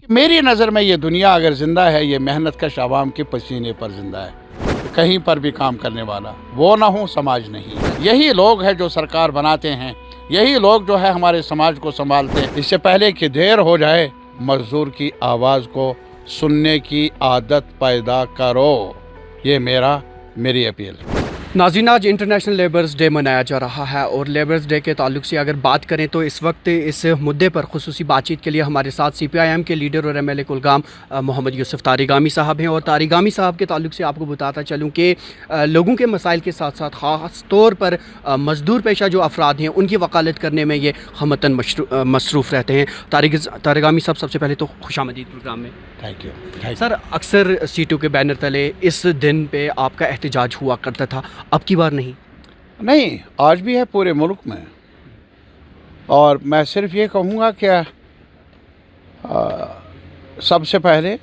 मेरी नज़र में ये दुनिया अगर ज़िंदा है, ये मेहनत कश आवाम के पसीने पर ज़िंदा है। कहीं पर भी काम करने वाला वो ना हो, समाज नहीं। यही लोग हैं जो सरकार बनाते हैं, यही लोग जो है हमारे समाज को संभालते हैं। इससे पहले कि देर हो जाए, मज़दूर की आवाज़ को सुनने की आदत पैदा करो। ये मेरी अपील। नाज़रीन, आज इंटरनेशनल लेबर्स डे मनाया जा रहा है और लेबर्स डे के ताल्लुक से अगर बात करें तो इस वक्त इस मुद्दे पर खुसूसी बातचीत के लिए हमारे साथ CPIM के लीडर और MLA कुलगाम मोहम्मद यूसुफ तारिगामी साहब हैं। और तारिगामी साहब के ताल्लुक से आपको बताता चलूँ कि लोगों के मसाइल के साथ साथ ख़ास तौर पर मज़दूर पेशा जो अफराद हैं उनकी वकालत करने में ये हमतन मसरूफ़ रहते हैं। तारिगामी साहब, सबसे पहले तो खुशामदीद प्रोग्राम में। थैंक यू सर, अक्सर C2 के बैनर तले इस दिन पे आपका एहतजाज हुआ करता था, अब की बार नहीं, आज भी है पूरे मुल्क में। और मैं सिर्फ ये कहूँगा कि सबसे पहले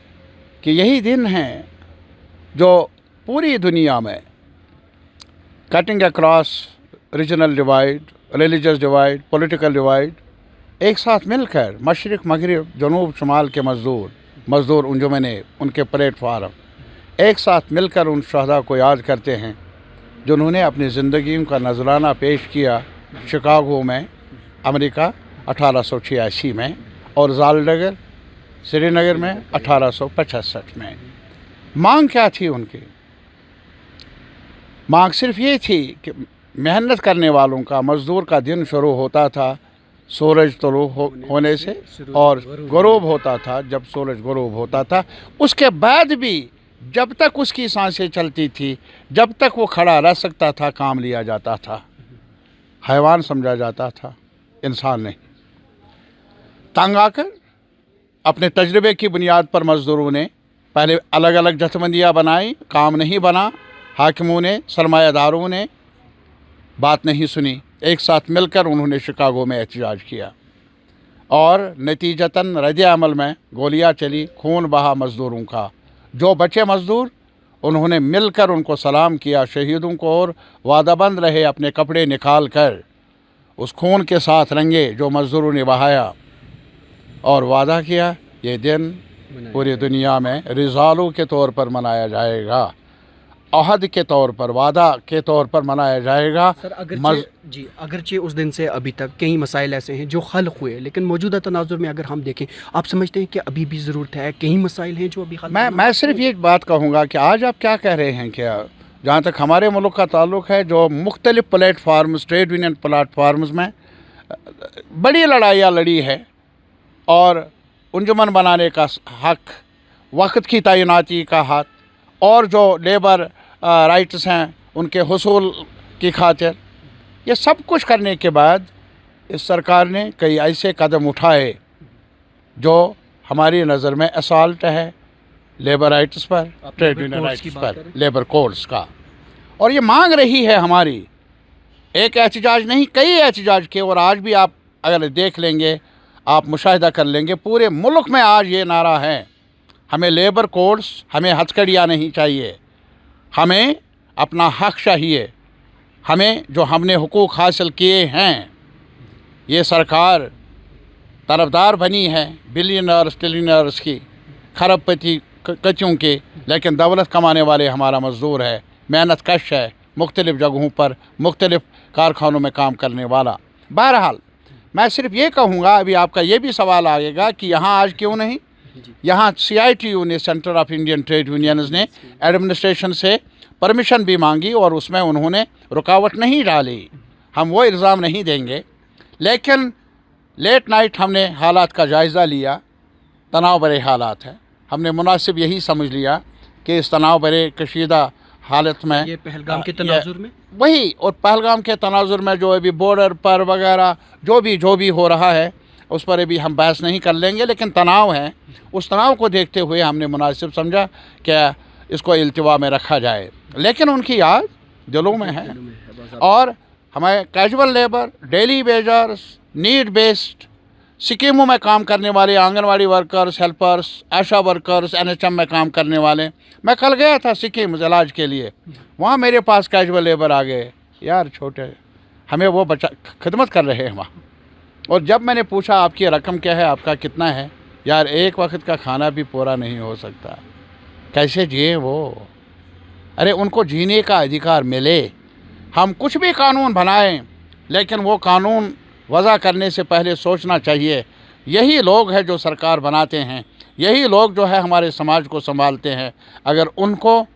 कि यही दिन है जो पूरी दुनिया में cutting across regional divide, religious divide, political divide, एक साथ मिलकर मशरिक़, मगरिब, जनूब, शुमाल के मज़दूर उन्जुमने, उनके प्लेटफार्म एक साथ मिलकर उन शहदा को याद करते हैं जिन्होंने अपनी ज़िंदगी का नजराना पेश किया शिकागो में, अमेरिका 1886 में, और ज़ालडगर, श्रीनगर में 1865 में। मांग क्या थी उनकी? मांग सिर्फ ये थी कि मेहनत करने वालों का, मज़दूर का दिन शुरू होता था सूरज तुलू होने से और गुरूब होता था जब सूरज गुरूब होता था। उसके बाद भी जब तक उसकी सांसें चलती थी, जब तक वो खड़ा रह सकता था, काम लिया जाता था। हैवान समझा जाता था, इंसान नहीं। तंग आकर अपने तजर्बे की बुनियाद पर मज़दूरों ने पहले अलग अलग जथबंदियाँ बनाई, काम नहीं बना। हाकिमों ने, सरमायादारों ने बात नहीं सुनी। एक साथ मिलकर उन्होंने शिकागो में एहतजाज किया और नतीजतन रद्द अमल में गोलियां चली, खून बहा मज़दूरों का। जो बचे मज़दूर, उन्होंने मिलकर उनको सलाम किया शहीदों को और वादाबंद रहे अपने कपड़े निकाल कर उस खून के साथ रंगे जो मज़दूरों ने बहाया, और वादा किया ये दिन पूरी दुनिया में रिज़ालू के तौर पर मनाया जाएगा, अहद के तौर पर, वादा के तौर पर मनाया जाएगा। सर, अगरचे उस दिन से अभी तक कई मसाइल ऐसे हैं जो हल हुए, लेकिन मौजूदा तनाजुर में अगर हम देखें, आप समझते हैं कि अभी भी ज़रूरत है? कई मसाइल हैं जो अभी हल। मैं सिर्फ ये बात कहूँगा कि आज आप क्या कह रहे हैं, क्या जहाँ तक हमारे मुल्क का ताल्लुक़ है, जो मुख्तलिफ़ प्लेटफार्म्स, ट्रेड यूनियन प्लेटफार्म्स में बड़ी लड़ाइयाँ लड़ी है और अंजुमन बनाने का हक, वक्त की तैनाती का हक, और जो लेबर राइट्स हैं उनके हुसूल की खातिर, ये सब कुछ करने के बाद इस सरकार ने कई ऐसे कदम उठाए जो हमारी नज़र में असॉल्ट है लेबर राइट्स पर, ट्रेड यूनियन राइट्स पर, लेबर कोड्स का। और ये मांग रही है हमारी, एक एहतजाज नहीं, कई एहतजाज के। और आज भी आप अगर देख लेंगे, आप मुशाहिदा कर लेंगे, पूरे मुल्क में आज ये नारा है, हमें लेबर कोड्स, हमें हथकड़ियाँ नहीं चाहिए, हमें अपना हक चाहिए, हमें जो हमने हुकूक हासिल किए हैं। ये सरकार तरफदार बनी है बिलियनर्स, ट्रिलियनर्स की, खरबपति कचों के, लेकिन दौलत कमाने वाले हमारा मज़दूर है, मेहनत कश है, मुख्तलिफ़ जगहों पर, मुख्तलिफ़ कारखानों में काम करने वाला। बहरहाल मैं सिर्फ ये कहूँगा, अभी आपका ये भी सवाल आएगा कि यहाँ आज क्यों नहीं। यहाँ CITU ने, centre of Indian trade unions ने एडमिनिस्ट्रेशन से परमिशन भी मांगी और उसमें उन्होंने रुकावट नहीं डाली। हम वो इल्ज़ाम नहीं देंगे, लेकिन लेट नाइट हमने हालात का जायज़ा लिया, तनाव भरे हालात हैं, हमने मुनासिब यही समझ लिया कि इस तनाव भरे कशीदा हालत में, ये पहलगाम के तनाजुर में वही, और पहलगाम के तनाजुर में जो अभी बॉर्डर पर वगैरह जो भी हो रहा है, उस पर अभी हम बहस नहीं कर लेंगे, लेकिन तनाव है। उस तनाव को देखते हुए हमने मुनासिब समझा कि इसको इल्तिवा में रखा जाए। लेकिन उनकी याद दिलों में है, और हमें casual labour, daily wagers, need based स्कीमों में काम करने वाले, आंगनवाड़ी वर्कर्स, हेल्पर्स, आशा वर्कर्स, NHM में काम करने वाले। मैं कल गया था सिक्किम इलाज के लिए, वहाँ मेरे पास कैजुअल लेबर आ गए, यार छोटे, हमें वो खिदमत कर रहे हैं वहाँ। और जब मैंने पूछा आपकी रकम क्या है, आपका कितना है, यार एक वक्त का खाना भी पूरा नहीं हो सकता, कैसे जिए वो। अरे उनको जीने का अधिकार मिले। हम कुछ भी कानून बनाएं, लेकिन वो कानून वज़ा करने से पहले सोचना चाहिए। यही लोग हैं जो सरकार बनाते हैं, यही लोग जो है हमारे समाज को संभालते हैं। अगर उनको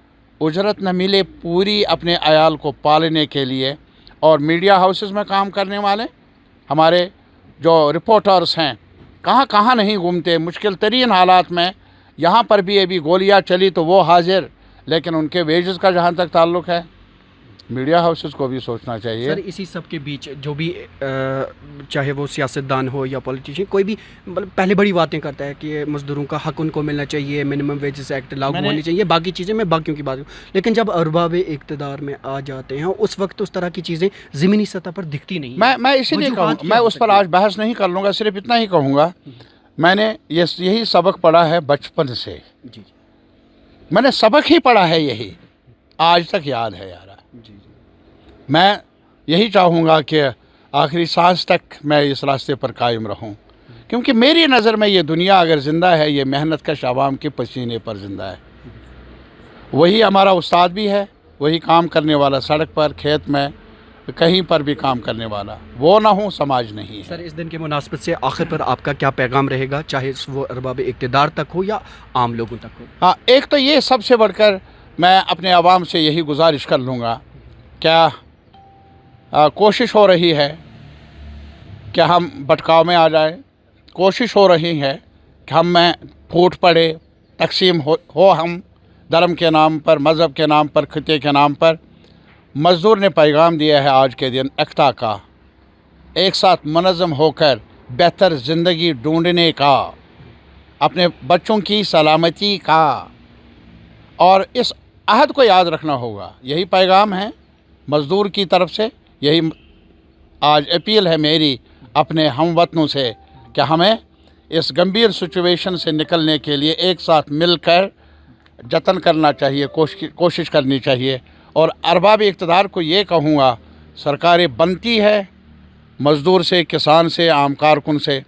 उजरत न मिले पूरी अपने अयाल को पालने के लिए, और मीडिया हाउसेस में काम करने वाले हमारे जो रिपोर्टर्स हैं कहाँ कहाँ नहीं घूमते, मुश्किल तरीन हालात में। यहाँ पर भी अभी गोलियाँ चली तो वो हाजिर, लेकिन उनके वेजेस का जहाँ तक ताल्लुक़ है, मीडिया हाउसेस को भी सोचना चाहिए। सर इसी सब के बीच जो भी चाहे वो सियासतदान हो या पॉलिटिशियन, कोई भी मतलब पहले बड़ी बातें करता है कि मज़दूरों का हक उनको मिलना चाहिए, मिनिमम वेजेस एक्ट लागू होनी चाहिए, बाकी चीज़ें मैं बाकियों की बात करूँ। लेकिन जब अरबाब इक़्तिदार में आ जाते हैं उस वक्त उस तरह की चीज़ें ज़मीनी सतह पर दिखती नहीं। मैं इसीलिए कहूँ, मैं उस पर आज बहस नहीं कर लूँगा, सिर्फ इतना ही कहूँगा, मैंने यही सबक पढ़ा है बचपन से। जी, मैंने सबक ही पढ़ा है, यही आज तक याद है यार। जी, मैं यही चाहूँगा कि आखिरी सांस तक मैं इस रास्ते पर कायम रहूँ, क्योंकि मेरी नज़र में ये दुनिया अगर ज़िंदा है, ये मेहनत कश आवाम के पसीने पर ज़िंदा है। वही हमारा उस्ताद भी है, वही काम करने वाला, सड़क पर, खेत में, कहीं पर भी काम करने वाला। वो ना हो समाज नहीं है। सर इस दिन के मुनासबत से आखिर पर आपका क्या पैगाम रहेगा, चाहे वो अरबाब इक़्तिदार तक हो या आम लोगों तक हो? हाँ, एक तो ये सबसे बढ़कर मैं अपने आवाम से यही गुजारिश कर लूँगा, क्या कोशिश हो रही है कि हम भटकाव में आ जाएं, कोशिश हो रही है कि हम में फूट पड़े, तकसीम हो हम धर्म के नाम पर, मज़हब के नाम पर, खिते के नाम पर। मज़दूर ने पैगाम दिया है आज के दिन एकता का, एक साथ मुनज़्ज़म होकर बेहतर ज़िंदगी ढूंढने का, अपने बच्चों की सलामती का, और इस अहद को याद रखना होगा। यही पैगाम है मज़दूर की तरफ से, यही आज अपील है मेरी अपने हमवतनों से कि हमें इस गंभीर सिचुएशन से निकलने के लिए एक साथ मिलकर जतन करना चाहिए, कोशिश करनी चाहिए। और अरबाब इक़्तिदार को ये कहूँगा, सरकारें बनती है मज़दूर से, किसान से, आम कारकुन से,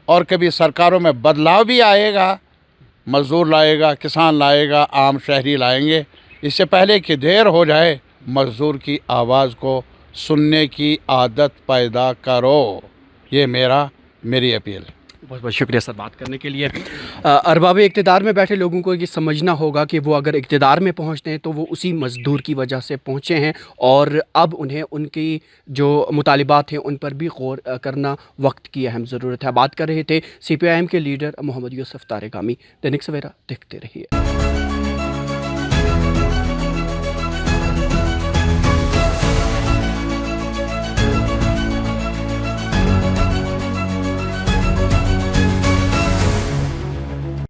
और कभी सरकारों में बदलाव भी आएगा, मज़दूर लाएगा, किसान लाएगा, आम शहरी लाएंगे। इससे पहले कि देर हो जाए, मज़दूर की आवाज़ को सुनने की आदत पैदा करो। ये मेरी अपील। बहुत बहुत शुक्रिया सर बात करने के लिए। अरबाब इक़्तिदार में बैठे लोगों को ये समझना होगा कि वो अगर इक़्तिदार में पहुंचते हैं तो वो उसी मज़दूर की वजह से पहुंचे हैं, और अब उन्हें उनकी जो मुतालिबात हैं उन पर भी गौर करना वक्त की अहम ज़रूरत है। बात कर रहे थे CPIM के लीडर मोहम्मद यूसुफ तारिगामी। दैनिक सवेरा देखते रहिए।